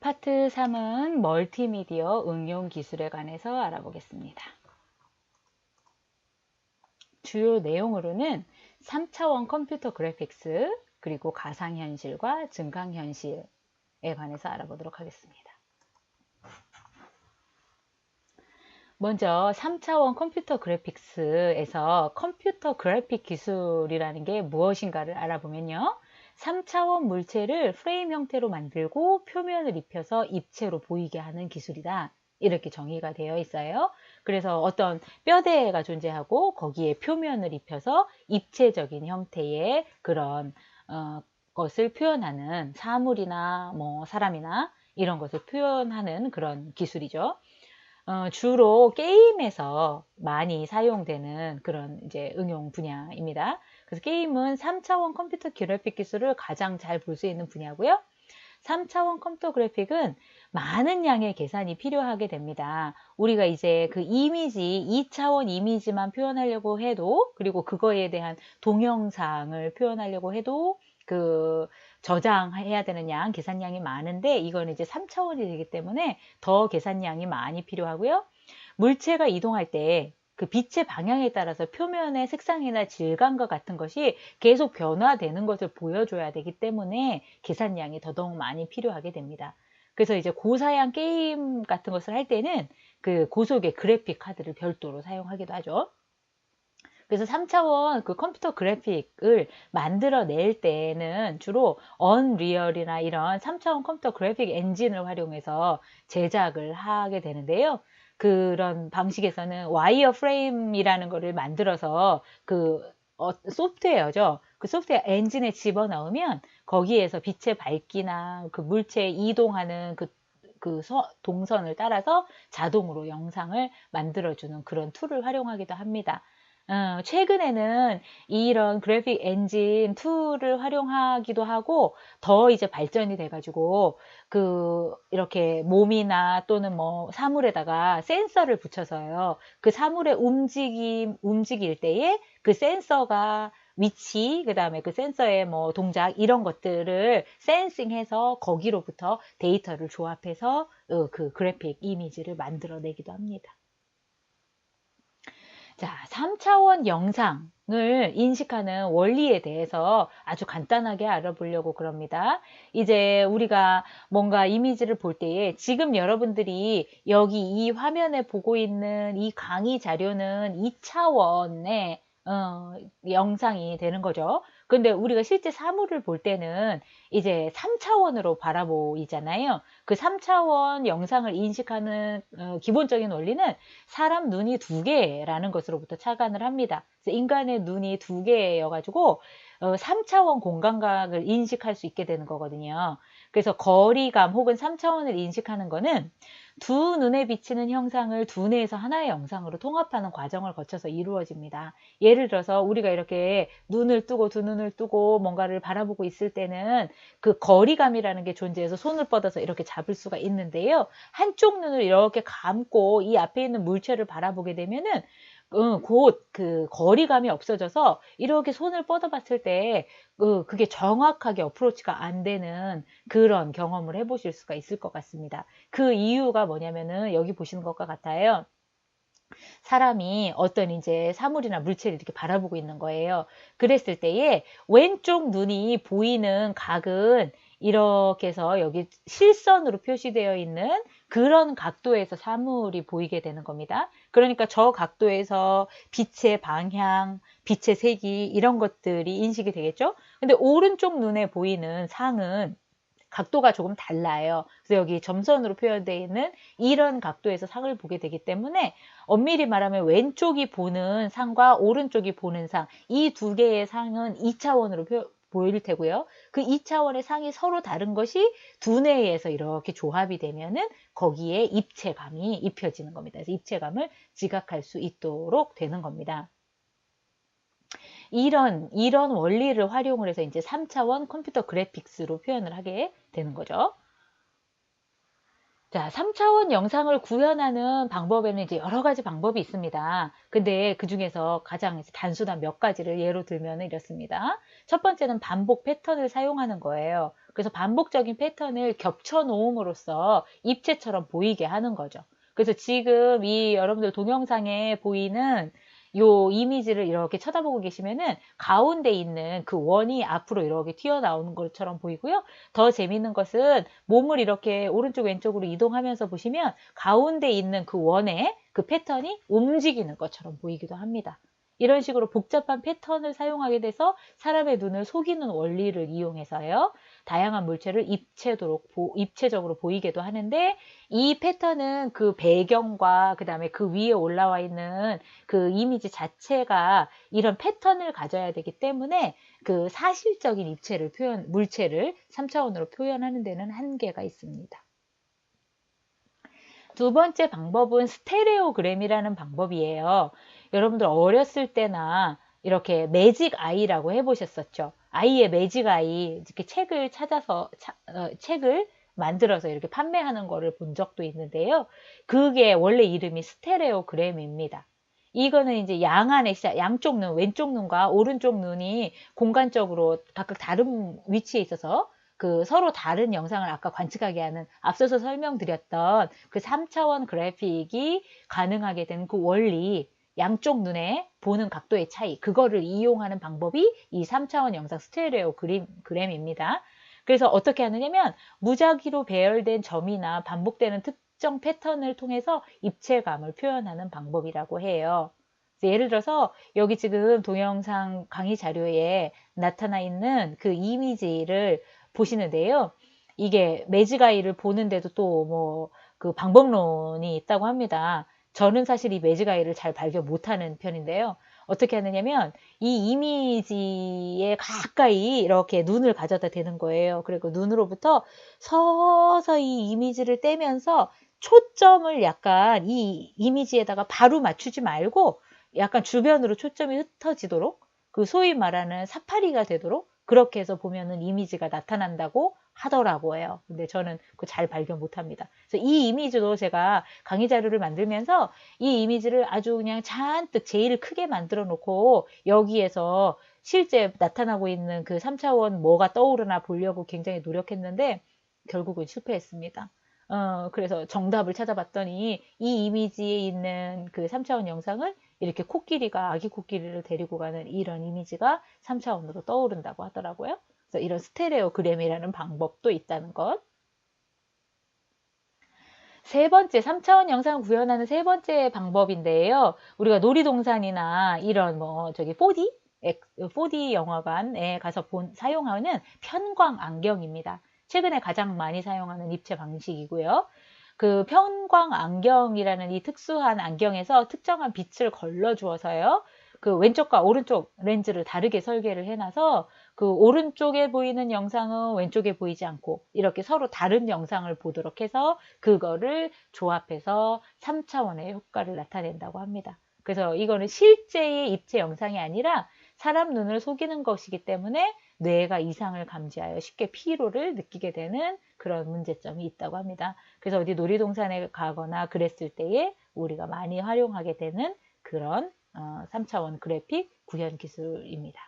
파트 3은 멀티미디어 응용 기술에 관해서 알아보겠습니다. 주요 내용으로는 3차원 컴퓨터 그래픽스, 그리고 가상현실과 증강현실에 관해서 알아보도록 하겠습니다. 먼저 3차원 컴퓨터 그래픽스에서 컴퓨터 그래픽 기술이라는 게 무엇인가를 알아보면요. 3차원 물체를 프레임 형태로 만들고 표면을 입혀서 입체로 보이게 하는 기술이다. 이렇게 정의가 되어 있어요. 그래서 어떤 뼈대가 존재하고 거기에 표면을 입혀서 입체적인 형태의 그런 것을 표현하는 사물이나 뭐 사람이나 이런 것을 표현하는 그런 기술이죠. 주로 게임에서 많이 사용되는 그런 이제 응용 분야입니다. 그래서 게임은 3차원 컴퓨터 그래픽 기술을 가장 잘 볼 수 있는 분야고요. 3차원 컴퓨터 그래픽은 많은 양의 계산이 필요하게 됩니다. 우리가 이제 그 이미지, 2차원 이미지만 표현하려고 해도, 그리고 그거에 대한 동영상을 표현하려고 해도 그 저장해야 되는 양, 계산량이 많은데 이거는 이제 3차원이 되기 때문에 더 계산량이 많이 필요하고요. 물체가 이동할 때 그 빛의 방향에 따라서 표면의 색상이나 질감과 같은 것이 계속 변화되는 것을 보여줘야 되기 때문에 계산량이 더더욱 많이 필요하게 됩니다. 그래서 이제 고사양 게임 같은 것을 할 때는 그 고속의 그래픽 카드를 별도로 사용하기도 하죠. 그래서 3차원 그 컴퓨터 그래픽을 만들어낼 때는 주로 언리얼이나 이런 3차원 컴퓨터 그래픽 엔진을 활용해서 제작을 하게 되는데요. 그런 방식에서는 와이어 프레임이라는 거를 만들어서 그 소프트웨어죠. 그 소프트웨어 엔진에 집어넣으면 거기에서 빛의 밝기나 그 물체 이동하는 그 동선을 따라서 자동으로 영상을 만들어주는 그런 툴을 활용하기도 합니다. 최근에는 이런 그래픽 엔진 툴을 활용하기도 하고 더 이제 발전이 돼가지고 이렇게 몸이나 또는 뭐 사물에다가 센서를 붙여서요. 그 사물의 움직일 때에 그 센서가 위치, 그 다음에 그 센서의 뭐 동작 이런 것들을 센싱해서 거기로부터 데이터를 조합해서 그 그래픽 이미지를 만들어내기도 합니다. 자, 3차원 영상을 인식하는 원리에 대해서 아주 간단하게 알아보려고 그럽니다. 이제 우리가 뭔가 이미지를 볼 때에 지금 여러분들이 여기 이 화면에 보고 있는 이 강의 자료는 2차원의 영상이 되는 거죠. 근데 우리가 실제 사물을 볼 때는 이제 3차원으로 바라보이잖아요. 그 3차원 영상을 인식하는 기본적인 원리는 사람 눈이 두 개라는 것으로부터 착안을 합니다. 그래서 인간의 눈이 두 개여가지고 3차원 공간각을 인식할 수 있게 되는 거거든요. 그래서 거리감 혹은 3차원을 인식하는 거는 두 눈에 비치는 형상을 두뇌에서 하나의 영상으로 통합하는 과정을 거쳐서 이루어집니다. 예를 들어서 우리가 이렇게 눈을 뜨고 두 눈을 뜨고 뭔가를 바라보고 있을 때는 그 거리감이라는 게 존재해서 손을 뻗어서 이렇게 잡을 수가 있는데요. 한쪽 눈을 이렇게 감고 이 앞에 있는 물체를 바라보게 되면은 곧 그 거리감이 없어져서 이렇게 손을 뻗어봤을 때 그게 정확하게 어프로치가 안 되는 그런 경험을 해보실 수가 있을 것 같습니다. 그 이유가 뭐냐면은 여기 보시는 것과 같아요. 사람이 어떤 이제 사물이나 물체를 이렇게 바라보고 있는 거예요. 그랬을 때에 왼쪽 눈이 보이는 각은 이렇게 해서 여기 실선으로 표시되어 있는 그런 각도에서 사물이 보이게 되는 겁니다. 그러니까 저 각도에서 빛의 방향, 빛의 색이 이런 것들이 인식이 되겠죠. 근데 오른쪽 눈에 보이는 상은 각도가 조금 달라요. 그래서 여기 점선으로 표현되어 있는 이런 각도에서 상을 보게 되기 때문에 엄밀히 말하면 왼쪽이 보는 상과 오른쪽이 보는 상, 이 두 개의 상은 2차원으로 보일 테고요. 그 2차원의 상이 서로 다른 것이 두뇌에서 이렇게 조합이 되면은 거기에 입체감이 입혀지는 겁니다. 그래서 입체감을 지각할 수 있도록 되는 겁니다. 이런 원리를 활용을 해서 이제 3차원 컴퓨터 그래픽스로 표현을 하게 되는 거죠. 자, 3차원 영상을 구현하는 방법에는 이제 여러 가지 방법이 있습니다. 근데 그 중에서 가장 단순한 몇 가지를 예로 들면 이렇습니다. 첫 번째는 반복 패턴을 사용하는 거예요. 그래서 반복적인 패턴을 겹쳐 놓음으로써 입체처럼 보이게 하는 거죠. 그래서 지금 이 여러분들 동영상에 보이는 요 이미지를 이렇게 쳐다보고 계시면은 가운데 있는 그 원이 앞으로 이렇게 튀어나오는 것처럼 보이고요. 더 재밌는 것은 몸을 이렇게 오른쪽 왼쪽으로 이동하면서 보시면 가운데 있는 그 원의 그 패턴이 움직이는 것처럼 보이기도 합니다. 이런 식으로 복잡한 패턴을 사용하게 돼서 사람의 눈을 속이는 원리를 이용해서요. 다양한 물체를 입체적으로 보이게도 하는데 이 패턴은 그 배경과 그다음에 그 위에 올라와 있는 그 이미지 자체가 이런 패턴을 가져야 되기 때문에 그 사실적인 물체를 3차원으로 표현하는 데는 한계가 있습니다. 두 번째 방법은 스테레오그램이라는 방법이에요. 여러분들 어렸을 때나 이렇게 매직 아이라고 해보셨었죠? 아이의 매직 아이, 이렇게 책을 찾아서, 책을 만들어서 이렇게 판매하는 거를 본 적도 있는데요. 그게 원래 이름이 스테레오그램입니다. 이거는 이제 양쪽 눈, 왼쪽 눈과 오른쪽 눈이 공간적으로 각각 다른 위치에 있어서 그 서로 다른 영상을 아까 관측하게 하는 앞서서 설명드렸던 그 3차원 그래픽이 가능하게 된 그 원리, 양쪽 눈에 보는 각도의 차이, 그거를 이용하는 방법이 이 3차원 영상 스테레오그램입니다. 그래서 어떻게 하느냐면 무작위로 배열된 점이나 반복되는 특정 패턴을 통해서 입체감을 표현하는 방법이라고 해요. 예를 들어서 여기 지금 동영상 강의 자료에 나타나 있는 그 이미지를 보시는데요. 이게 매직아이를 보는데도 또 뭐 그 방법론이 있다고 합니다. 저는 사실 이 매직아이를 잘 발견 못하는 편인데요. 어떻게 하느냐면 이 이미지에 가까이 이렇게 눈을 가져다 대는 거예요. 그리고 눈으로부터 서서히 이미지를 떼면서 초점을 약간 이 이미지에다가 바로 맞추지 말고 약간 주변으로 초점이 흩어지도록 그 소위 말하는 사파리가 되도록 그렇게 해서 보면은 이미지가 나타난다고 하더라고요. 근데 저는 그거 잘 발견 못합니다. 그래서 이 이미지도 제가 강의 자료를 만들면서 이 이미지를 아주 그냥 잔뜩 제일 크게 만들어 놓고 여기에서 실제 나타나고 있는 그 3차원 뭐가 떠오르나 보려고 굉장히 노력했는데 결국은 실패했습니다. 그래서 정답을 찾아봤더니 이 이미지에 있는 그 3차원 영상을 이렇게 코끼리가 아기 코끼리를 데리고 가는 이런 이미지가 3차원으로 떠오른다고 하더라고요. 그래서 이런 스테레오그램이라는 방법도 있다는 것. 세 번째, 3차원 영상을 구현하는 세 번째 방법인데요. 우리가 놀이동산이나 이런 뭐 저기 4D 영화관에 가서 사용하는 편광 안경입니다. 최근에 가장 많이 사용하는 입체 방식이고요. 그 편광 안경이라는 이 특수한 안경에서 특정한 빛을 걸러 주어서요. 그 왼쪽과 오른쪽 렌즈를 다르게 설계를 해놔서 그 오른쪽에 보이는 영상은 왼쪽에 보이지 않고 이렇게 서로 다른 영상을 보도록 해서 그거를 조합해서 3차원의 효과를 나타낸다고 합니다. 그래서 이거는 실제의 입체 영상이 아니라 사람 눈을 속이는 것이기 때문에 뇌가 이상을 감지하여 쉽게 피로를 느끼게 되는 그런 문제점이 있다고 합니다. 그래서 어디 놀이동산에 가거나 그랬을 때에 우리가 많이 활용하게 되는 그런 3차원 그래픽 구현 기술입니다.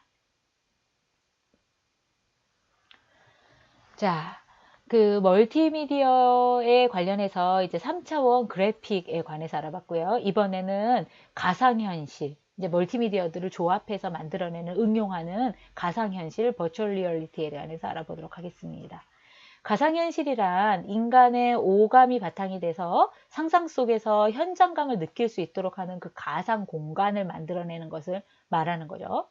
자, 그 멀티미디어에 관련해서 이제 3차원 그래픽에 관해서 알아봤고요. 이번에는 가상현실, 이제 멀티미디어들을 조합해서 만들어내는, 응용하는 가상현실, 버추얼 리얼리티에 대해서 알아보도록 하겠습니다. 가상현실이란 인간의 오감이 바탕이 돼서 상상 속에서 현장감을 느낄 수 있도록 하는 그 가상 공간을 만들어내는 것을 말하는 거죠.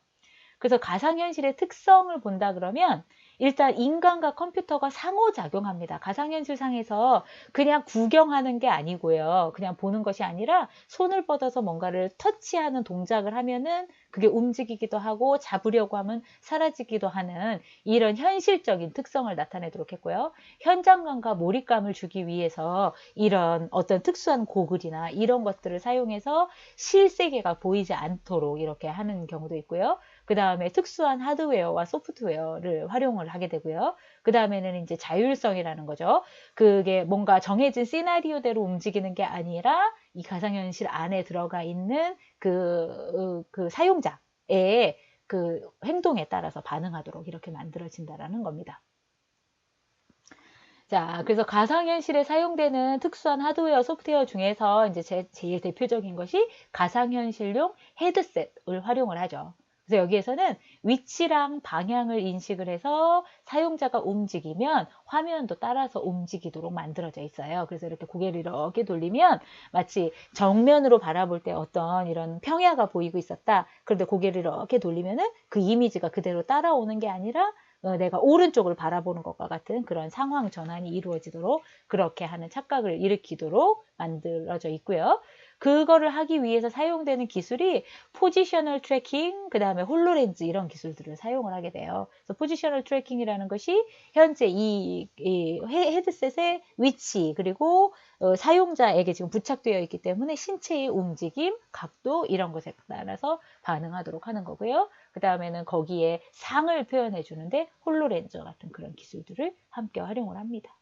그래서 가상현실의 특성을 본다 그러면 일단 인간과 컴퓨터가 상호작용합니다. 가상현실 상에서 그냥 구경하는 게 아니고요. 그냥 보는 것이 아니라 손을 뻗어서 뭔가를 터치하는 동작을 하면은 그게 움직이기도 하고 잡으려고 하면 사라지기도 하는 이런 현실적인 특성을 나타내도록 했고요. 현장감과 몰입감을 주기 위해서 이런 어떤 특수한 고글이나 이런 것들을 사용해서 실세계가 보이지 않도록 이렇게 하는 경우도 있고요. 그 다음에 특수한 하드웨어와 소프트웨어를 활용을 하게 되고요. 그 다음에는 이제 자율성이라는 거죠. 그게 뭔가 정해진 시나리오대로 움직이는 게 아니라 이 가상현실 안에 들어가 있는 그 사용자의 그 행동에 따라서 반응하도록 이렇게 만들어진다라는 겁니다. 자, 그래서 가상현실에 사용되는 특수한 하드웨어, 소프트웨어 중에서 이제 제일 대표적인 것이 가상현실용 헤드셋을 활용을 하죠. 그래서 여기에서는 위치랑 방향을 인식을 해서 사용자가 움직이면 화면도 따라서 움직이도록 만들어져 있어요. 그래서 이렇게 고개를 이렇게 돌리면 마치 정면으로 바라볼 때 어떤 이런 평야가 보이고 있었다. 그런데 고개를 이렇게 돌리면은 그 이미지가 그대로 따라오는 게 아니라 내가 오른쪽을 바라보는 것과 같은 그런 상황 전환이 이루어지도록 그렇게 하는 착각을 일으키도록 만들어져 있고요. 그거를 하기 위해서 사용되는 기술이 포지셔널 트래킹, 그 다음에 홀로렌즈 이런 기술들을 사용을 하게 돼요. 그래서 포지셔널 트래킹이라는 것이 현재 이 헤드셋의 위치 그리고 사용자에게 지금 부착되어 있기 때문에 신체의 움직임, 각도 이런 것에 따라서 반응하도록 하는 거고요. 그 다음에는 거기에 상을 표현해 주는데 홀로렌저 같은 그런 기술들을 함께 활용을 합니다.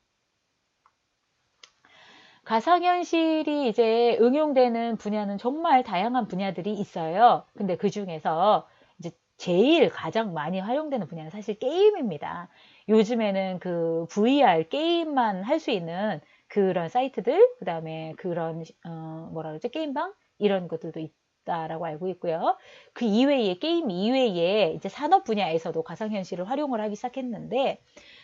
가상현실이 이제 응용되는 분야는 정말 다양한 분야들이 있어요. 근데 그 중에서 이제 제일 가장 많이 활용되는 분야는 사실 게임입니다. 요즘에는 그 VR 게임만 할 수 있는 그런 사이트들, 그 다음에 그런, 뭐라 그러죠? 게임방? 이런 것들도 있다라고 알고 있고요. 그 이외에, 게임 이외에 이제 산업 분야에서도 가상현실을 활용을 하기 시작했는데,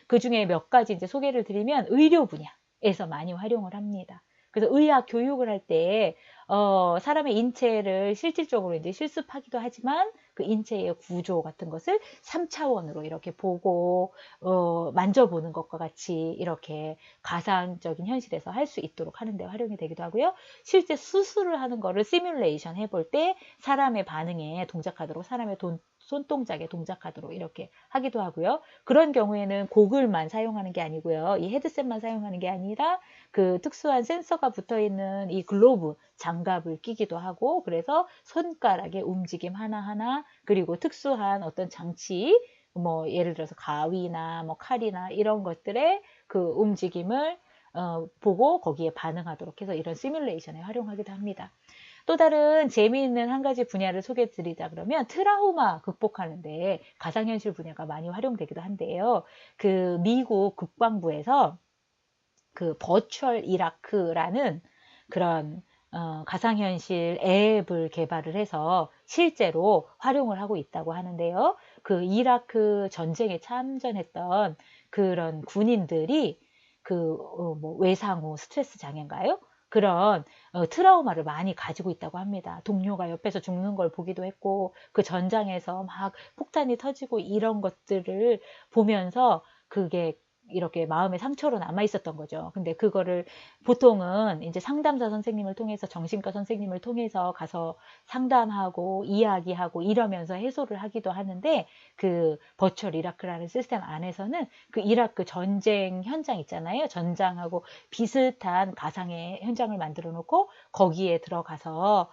그 중에 몇 가지 이제 소개를 드리면 의료 분야에서 많이 활용을 합니다. 그래서 의학 교육을 할 때, 사람의 인체를 실질적으로 이제 실습하기도 하지만 그 인체의 구조 같은 것을 3차원으로 이렇게 보고, 만져보는 것과 같이 이렇게 가상적인 현실에서 할 수 있도록 하는 데 활용이 되기도 하고요. 실제 수술을 하는 거를 시뮬레이션 해볼 때 사람의 반응에 동작하도록 사람의 손동작에 동작하도록 이렇게 하기도 하고요. 그런 경우에는 고글만 사용하는 게 아니고요. 이 헤드셋만 사용하는 게 아니라 그 특수한 센서가 붙어 있는 이 글로브 장갑을 끼기도 하고 그래서 손가락의 움직임 하나하나 그리고 특수한 어떤 장치 뭐 예를 들어서 가위나 뭐 칼이나 이런 것들의 그 움직임을 보고 거기에 반응하도록 해서 이런 시뮬레이션에 활용하기도 합니다. 또 다른 재미있는 한 가지 분야를 소개해 드리자 그러면 트라우마 극복하는데 가상현실 분야가 많이 활용되기도 한데요. 그 미국 국방부에서 그 버추얼 이라크라는 그런 가상현실 앱을 개발을 해서 실제로 활용을 하고 있다고 하는데요. 그 이라크 전쟁에 참전했던 그런 군인들이 뭐 외상후 스트레스 장애인가요? 그런 트라우마를 많이 가지고 있다고 합니다. 동료가 옆에서 죽는 걸 보기도 했고 그 전장에서 막 폭탄이 터지고 이런 것들을 보면서 그게 이렇게 마음의 상처로 남아 있었던 거죠. 근데 그거를 보통은 이제 상담사 선생님을 통해서 정신과 선생님을 통해서 가서 상담하고 이야기하고 이러면서 해소를 하기도 하는데 그 버추얼 이라크라는 시스템 안에서는 그 이라크 전쟁 현장 있잖아요. 전장하고 비슷한 가상의 현장을 만들어 놓고 거기에 들어가서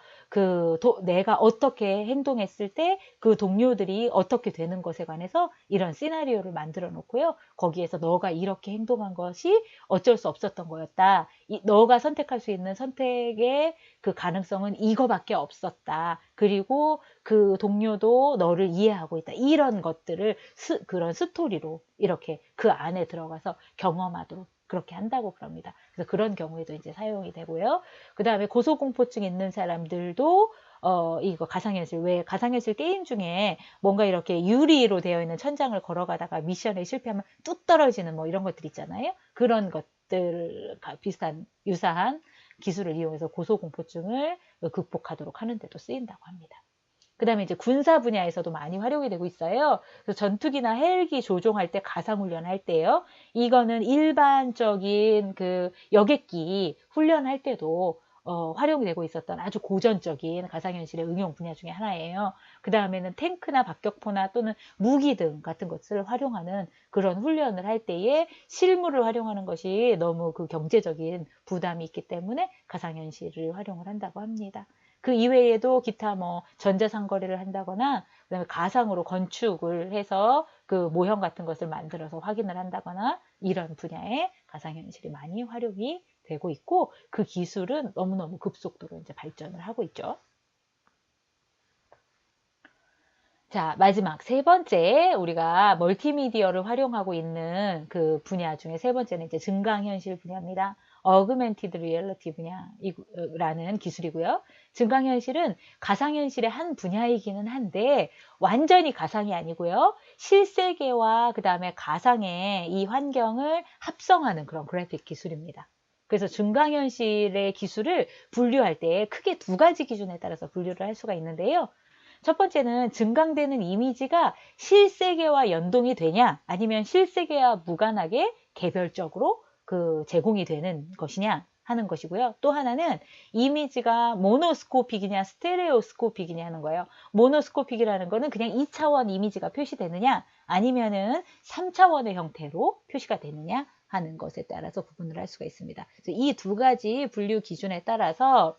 내가 어떻게 행동했을 때 그 동료들이 어떻게 되는 것에 관해서 이런 시나리오를 만들어 놓고요. 거기에서 너가 이렇게 행동한 것이 어쩔 수 없었던 거였다. 너가 선택할 수 있는 선택의 그 가능성은 이거밖에 없었다. 그리고 그 동료도 너를 이해하고 있다. 이런 것들을 그런 스토리로 이렇게 그 안에 들어가서 경험하도록 그렇게 한다고 그럽니다. 그래서 그런 경우에도 이제 사용이 되고요. 그 다음에 고소공포증 있는 사람들도 이거 왜 가상현실 게임 중에 뭔가 이렇게 유리로 되어 있는 천장을 걸어가다가 미션에 실패하면 뚝 떨어지는 뭐 이런 것들 있잖아요. 그런 것들 비슷한 유사한 기술을 이용해서 고소공포증을 극복하도록 하는 데도 쓰인다고 합니다. 그 다음에 이제 군사 분야에서도 많이 활용이 되고 있어요. 그래서 전투기나 헬기 조종할 때 가상훈련 할 때요. 이거는 일반적인 그 여객기 훈련할 때도 활용이 되고 있었던 아주 고전적인 가상현실의 응용 분야 중에 하나예요. 그 다음에는 탱크나 박격포나 또는 무기 등 같은 것을 활용하는 그런 훈련을 할 때에 실물을 활용하는 것이 너무 그 경제적인 부담이 있기 때문에 가상현실을 활용을 한다고 합니다. 그 이외에도 기타 뭐 전자상거래를 한다거나 그다음에 가상으로 건축을 해서 그 모형 같은 것을 만들어서 확인을 한다거나 이런 분야에 가상현실이 많이 활용이 되고 있고 그 기술은 너무너무 급속도로 이제 발전을 하고 있죠. 자, 마지막 세 번째 우리가 멀티미디어를 활용하고 있는 그 분야 중에 세 번째는 이제 증강현실 분야입니다. 어그멘티드 리얼리티 분야라는 기술이고요. 증강현실은 가상현실의 한 분야이기는 한데 완전히 가상이 아니고요. 실세계와 그 다음에 가상의 이 환경을 합성하는 그런 그래픽 기술입니다. 그래서 증강현실의 기술을 분류할 때 크게 두 가지 기준에 따라서 분류를 할 수가 있는데요. 첫 번째는 증강되는 이미지가 실세계와 연동이 되냐 아니면 실세계와 무관하게 개별적으로 그 제공이 되는 것이냐 하는 것이고요. 또 하나는 이미지가 모노스코픽이냐 스테레오스코픽이냐 하는 거예요. 모노스코픽이라는 거는 그냥 2차원 이미지가 표시되느냐 아니면은 3차원의 형태로 표시가 되느냐 하는 것에 따라서 구분을 할 수가 있습니다. 이 두 가지 분류 기준에 따라서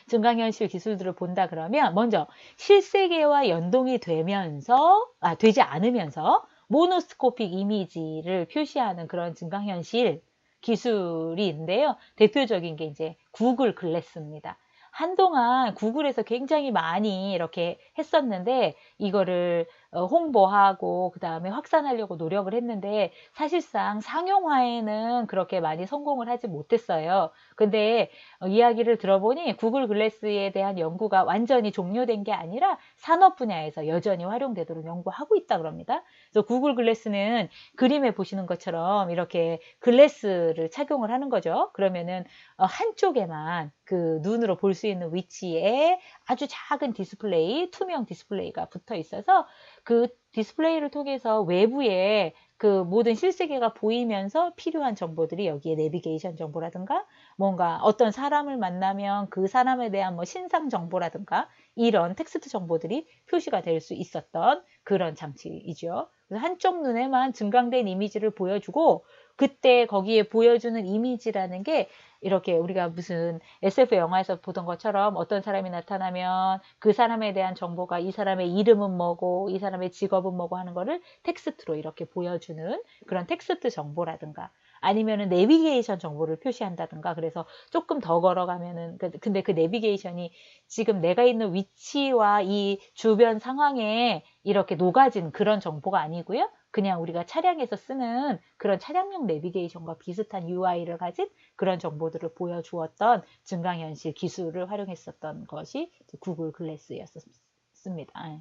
증강현실 기술들을 본다 그러면 먼저 실세계와 연동이 되지 않으면서 모노스코픽 이미지를 표시하는 그런 증강현실 기술이 있는데요. 대표적인 게 이제 구글 글래스입니다. 한동안 구글에서 굉장히 많이 이렇게 했었는데 이거를 홍보하고 그 다음에 확산하려고 노력을 했는데 사실상 상용화에는 그렇게 많이 성공을 하지 못했어요. 근데 이야기를 들어보니 구글 글래스에 대한 연구가 완전히 종료된 게 아니라 산업 분야에서 여전히 활용되도록 연구하고 있다 그럽니다. 그래서 구글 글래스는 그림에 보시는 것처럼 이렇게 글래스를 착용을 하는 거죠. 그러면은 한쪽에만 그 눈으로 볼 수 있는 위치에 아주 작은 디스플레이, 투명 디스플레이가 붙어 있어서 그 디스플레이를 통해서 외부에 그 모든 실세계가 보이면서 필요한 정보들이 여기에 내비게이션 정보라든가 뭔가 어떤 사람을 만나면 그 사람에 대한 뭐 신상 정보라든가 이런 텍스트 정보들이 표시가 될 수 있었던 그런 장치이죠. 그래서 한쪽 눈에만 증강된 이미지를 보여주고 그때 거기에 보여주는 이미지라는 게 이렇게 우리가 무슨 SF 영화에서 보던 것처럼 어떤 사람이 나타나면 그 사람에 대한 정보가 이 사람의 이름은 뭐고 이 사람의 직업은 뭐고 하는 거를 텍스트로 이렇게 보여주는 그런 텍스트 정보라든가 아니면은 내비게이션 정보를 표시한다든가 그래서 조금 더 걸어가면은 근데 그 내비게이션이 지금 내가 있는 위치와 이 주변 상황에 이렇게 녹아진 그런 정보가 아니고요. 그냥 우리가 차량에서 쓰는 그런 차량용 내비게이션과 비슷한 UI를 가진 그런 정보들을 보여주었던 증강현실 기술을 활용했었던 것이 구글 글래스였습니다.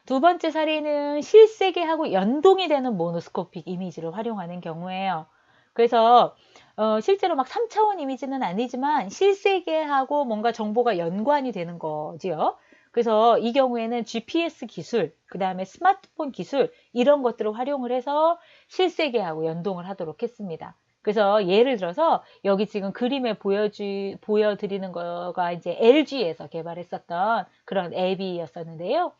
두 번째 사례는 실세계하고 연동이 되는 모노스코픽 이미지를 활용하는 경우예요. 그래서 실제로 막 3차원 이미지는 아니지만 실세계하고 뭔가 정보가 연관이 되는 거지요. 그래서 이 경우에는 GPS 기술, 그 다음에 스마트폰 기술 이런 것들을 활용을 해서 실세계하고 연동을 하도록 했습니다. 그래서 예를 들어서 여기 지금 그림에 보여드리는 거가 이제 LG에서 개발했었던 그런 앱이었었는데요.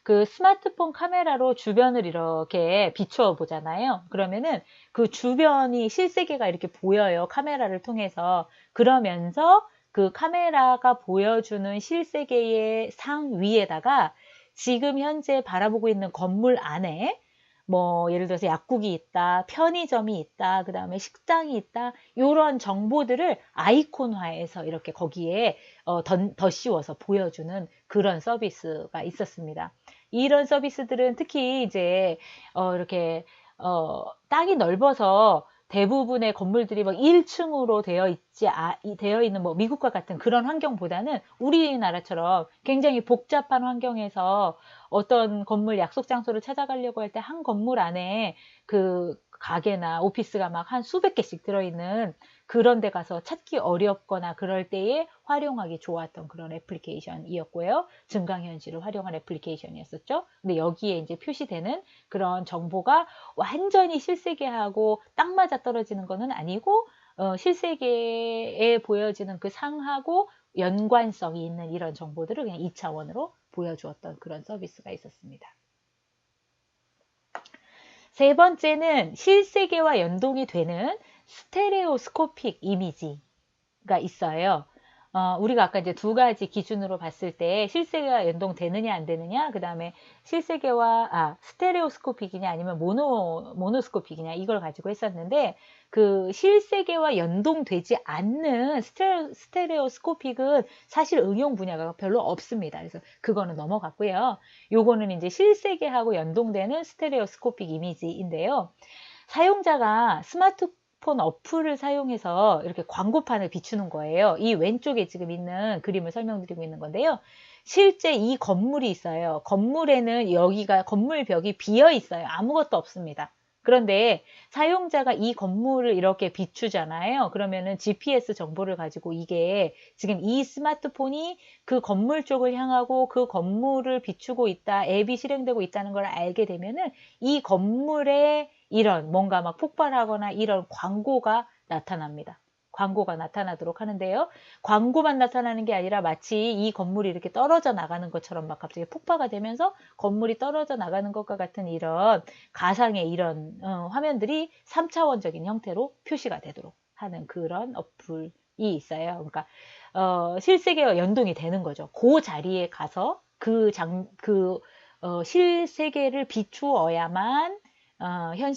그 스마트폰 카메라로 주변을 이렇게 비추어 보잖아요. 그러면은 그 주변이 실세계가 이렇게 보여요. 카메라를 통해서. 그러면서 그 카메라가 보여주는 실세계의 상 위에다가 지금 현재 바라보고 있는 건물 안에 뭐 예를 들어서 약국이 있다, 편의점이 있다, 그 다음에 식당이 있다, 이런 정보들을 아이콘화해서 이렇게 거기에 더 씌워서 보여주는 그런 서비스가 있었습니다. 이런 서비스들은 특히 이제 이렇게 땅이 넓어서 대부분의 건물들이 막 1층으로 되어 있는 뭐 미국과 같은 그런 환경보다는 우리나라처럼 굉장히 복잡한 환경에서 어떤 건물 약속 장소를 찾아가려고 할 때 한 건물 안에 그 가게나 오피스가 막 한 수백 개씩 들어있는 그런 데 가서 찾기 어렵거나 그럴 때에 활용하기 좋았던 그런 애플리케이션이었고요. 증강현실을 활용한 애플리케이션이었었죠. 근데 여기에 이제 표시되는 그런 정보가 완전히 실세계하고 딱 맞아 떨어지는 것은 아니고 실세계에 보여지는 그 상하고 연관성이 있는 이런 정보들을 그냥 2차원으로 보여주었던 그런 서비스가 있었습니다. 세 번째는 실세계와 연동이 되는 스테레오스코픽 이미지가 있어요. 우리가 아까 이제 두 가지 기준으로 봤을 때 실세계와 연동되느냐 안 되느냐, 그 다음에 실세계와 스테레오스코픽이냐 아니면 모노스코픽이냐 이걸 가지고 했었는데, 그 실세계와 연동되지 않는 스테레오스코픽은 사실 응용 분야가 별로 없습니다. 그래서 그거는 넘어갔고요. 요거는 이제 실세계하고 연동되는 스테레오스코픽 이미지인데요. 사용자가 스마트폰 어플을 사용해서 이렇게 광고판을 비추는 거예요. 이 왼쪽에 지금 있는 그림을 설명드리고 있는 건데요. 실제 이 건물이 있어요. 건물에는 여기가 건물 벽이 비어 있어요. 아무것도 없습니다. 그런데 사용자가 이 건물을 이렇게 비추잖아요. 그러면은 GPS 정보를 가지고 이게 지금 이 스마트폰이 그 건물 쪽을 향하고 그 건물을 비추고 있다, 앱이 실행되고 있다는 걸 알게 되면은 이 건물에 이런 뭔가 막 폭발하거나 이런 광고가 나타납니다. 광고가 나타나도록 하는데요. 광고만 나타나는 게 아니라 마치 이 건물이 이렇게 떨어져 나가는 것처럼 막 갑자기 폭파가 되면서 건물이 떨어져 나가는 것과 같은 이런 가상의 이런 화면들이 3차원적인 형태로 표시가 되도록 하는 그런 어플이 있어요. 그러니까 실세계와 연동이 되는 거죠. 그 자리에 가서 실세계를 비추어야만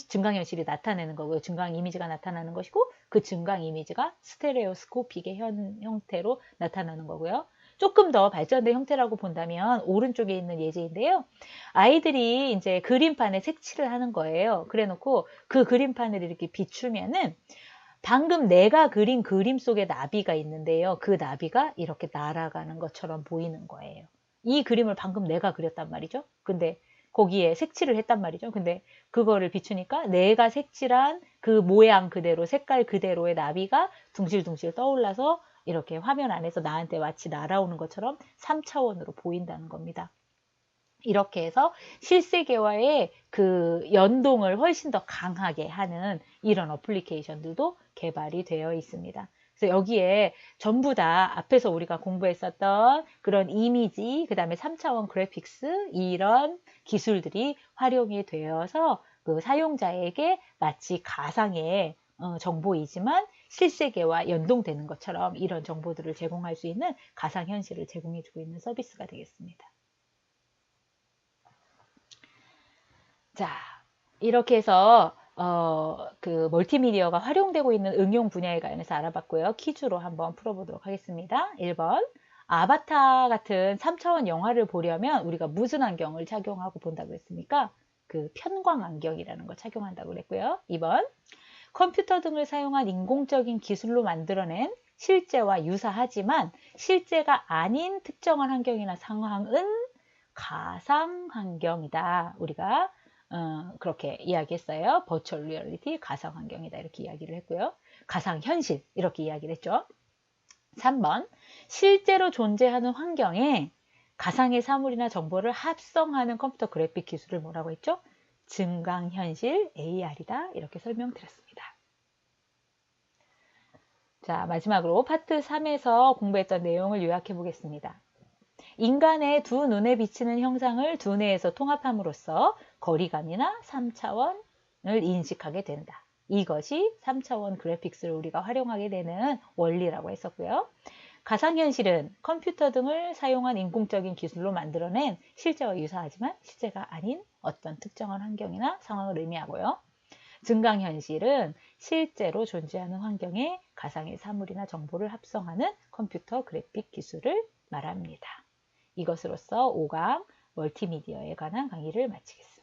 증강현실이 나타내는 거고요. 증강 이미지가 나타나는 것이고, 그 증강 이미지가 스테레오스코픽의 형태로 나타나는 거고요. 조금 더 발전된 형태라고 본다면 오른쪽에 있는 예제인데요. 아이들이 이제 그림판에 색칠을 하는 거예요. 그래 놓고 그 그림판을 이렇게 비추면은 방금 내가 그린 그림 속에 나비가 있는데요. 그 나비가 이렇게 날아가는 것처럼 보이는 거예요. 이 그림을 방금 내가 그렸단 말이죠. 근데 거기에 색칠을 했단 말이죠. 근데 그거를 비추니까 내가 색칠한 그 모양 그대로, 색깔 그대로의 나비가 둥실둥실 떠올라서 이렇게 화면 안에서 나한테 마치 날아오는 것처럼 3차원으로 보인다는 겁니다. 이렇게 해서 실세계와의 그 연동을 훨씬 더 강하게 하는 이런 어플리케이션들도 개발이 되어 있습니다. 그래서 여기에 전부 다 앞에서 우리가 공부했었던 그런 이미지, 그 다음에 3차원 그래픽스, 이런 기술들이 활용이 되어서 그 사용자에게 마치 가상의 정보이지만 실세계와 연동되는 것처럼 이런 정보들을 제공할 수 있는 가상현실을 제공해주고 있는 서비스가 되겠습니다. 자, 이렇게 해서 그 멀티미디어가 활용되고 있는 응용 분야에 관해서 알아봤고요. 퀴즈로 한번 풀어보도록 하겠습니다. 1번, 아바타 같은 3차원 영화를 보려면 우리가 무슨 안경을 착용하고 본다고 했습니까? 그 편광 안경이라는 걸 착용한다고 그랬고요. 2번, 컴퓨터 등을 사용한 인공적인 기술로 만들어낸 실제와 유사하지만 실제가 아닌 특정한 환경이나 상황은 가상 환경이다. 우리가 그렇게 이야기했어요. 버추얼 리얼리티, 가상 환경이다. 이렇게 이야기를 했고요. 가상 현실 이렇게 이야기를 했죠. 3번, 실제로 존재하는 환경에 가상의 사물이나 정보를 합성하는 컴퓨터 그래픽 기술을 뭐라고 했죠? 증강현실 AR이다. 이렇게 설명드렸습니다. 자, 마지막으로 파트 3에서 공부했던 내용을 요약해 보겠습니다. 인간의 두 눈에 비치는 형상을 두뇌에서 통합함으로써 거리감이나 3차원을 인식하게 된다. 이것이 3차원 그래픽스를 우리가 활용하게 되는 원리라고 했었고요. 가상현실은 컴퓨터 등을 사용한 인공적인 기술로 만들어낸 실제와 유사하지만 실제가 아닌 어떤 특정한 환경이나 상황을 의미하고요. 증강현실은 실제로 존재하는 환경에 가상의 사물이나 정보를 합성하는 컴퓨터 그래픽 기술을 말합니다. 이것으로써 5강 멀티미디어에 관한 강의를 마치겠습니다.